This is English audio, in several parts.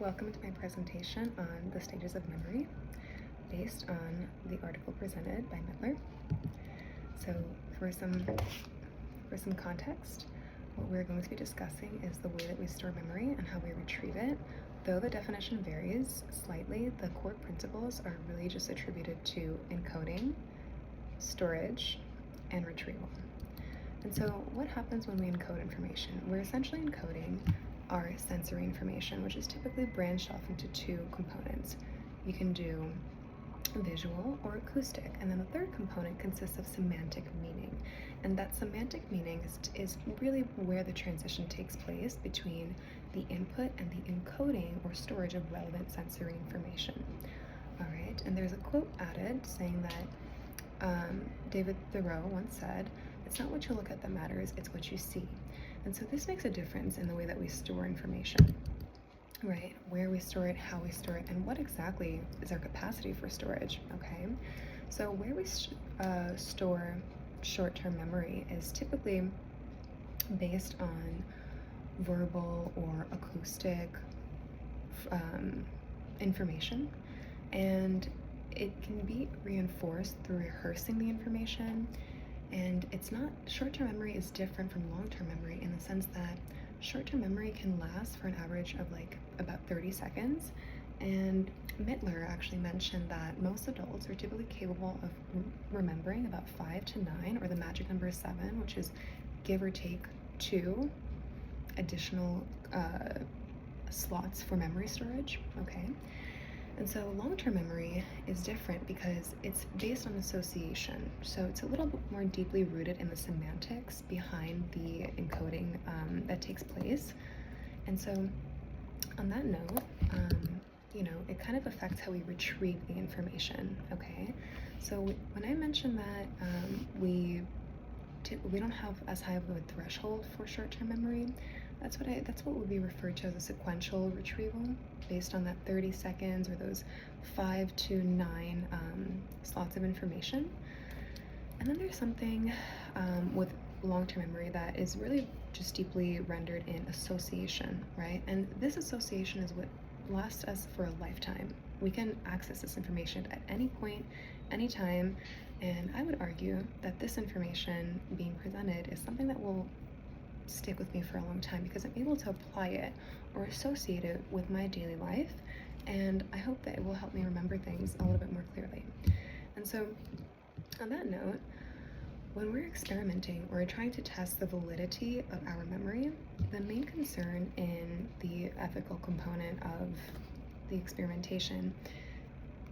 Welcome to my presentation on the stages of memory based on the article presented by Mittler. So for some context, what we're going to be discussing is the way that we store memory and how we retrieve it. Though the definition varies slightly, the core principles are really just attributed to encoding, storage, and retrieval. And so what happens when we encode information? We're essentially encoding our sensory information, which is typically branched off into two components. You can do visual or acoustic, and then the third component consists of semantic meaning. And that semantic meaning is really where the transition takes place between the input and the encoding or storage of relevant sensory information. All right, and there's a quote added saying that David Thoreau once said, "It's not what you look at that matters, it's what you see." And so this makes a difference in the way that we store information, right? Where we store it, how we store it, and what exactly is our capacity for storage, okay? So where we store short-term memory is typically based on verbal or acoustic information, and it can be reinforced through rehearsing the information. And short-term memory is different from long-term memory in the sense that short-term memory can last for an average of about 30 seconds. And Mittler actually mentioned that most adults are typically capable of remembering about 5 to 9, or the magic number is 7, which is give or take 2 additional slots for memory storage, okay? And so long-term memory is different because it's based on association. So it's a little bit more deeply rooted in the semantics behind the encoding that takes place. And so on that note, it kind of affects how we retrieve the information, okay? So when I mentioned that we don't have as high of a threshold for short-term memory, that's what would be referred to as a sequential retrieval, based on that 30 seconds or those 5 to 9 slots of information. And then there's something with long-term memory that is really just deeply rendered in association, right? And this association is what lasts us for a lifetime. We can access this information at any point, anytime, and I would argue that this information being presented is something that will stick with me for a long time because I'm able to apply it or associate it with my daily life, and I hope that it will help me remember things a little bit more clearly. And so on that note, when we're experimenting or trying to test the validity of our memory, the main concern in the ethical component of the experimentation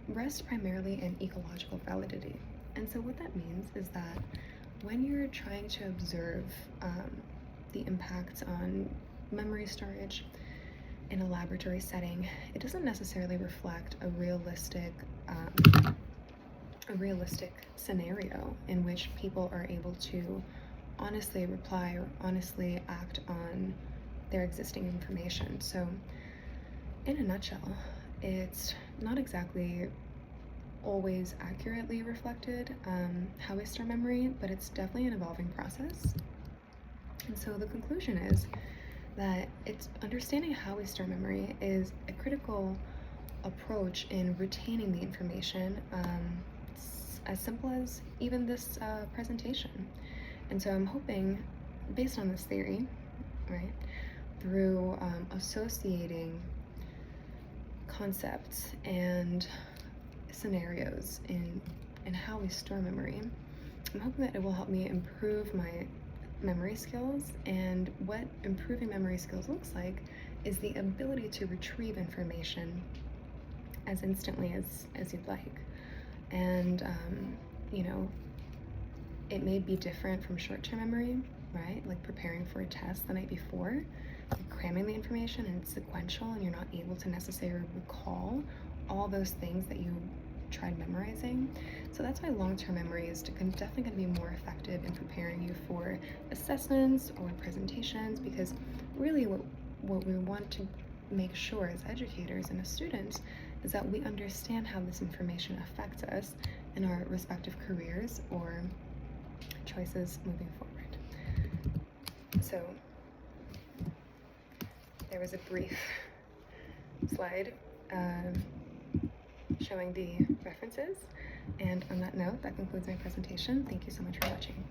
rests primarily in ecological validity. And so what that means is that when you're trying to observe the impacts on memory storage in a laboratory setting, it doesn't necessarily reflect a realistic scenario in which people are able to honestly reply or honestly act on their existing information. So in a nutshell, it's not exactly always accurately reflected how we store memory, but it's definitely an evolving process. And so the conclusion is that it's understanding how we store memory is a critical approach in retaining the information. It's as simple as even this presentation. And so I'm hoping, based on this theory, right, through associating concepts and scenarios in how we store memory, I'm hoping that it will help me improve my memory skills. And what improving memory skills looks like is the ability to retrieve information as instantly as you'd like. And it may be different from short-term memory, right? Like preparing for a test the night before, like cramming the information and it's sequential and you're not able to necessarily recall all those things that you tried memorizing. So that's why long-term memory is definitely going to be more effective in preparing you for assessments or presentations, because really what we want to make sure as educators and as students is that we understand how this information affects us in our respective careers or choices moving forward. So there was a brief slide showing the references. And on that note, that concludes my presentation. Thank you so much for watching.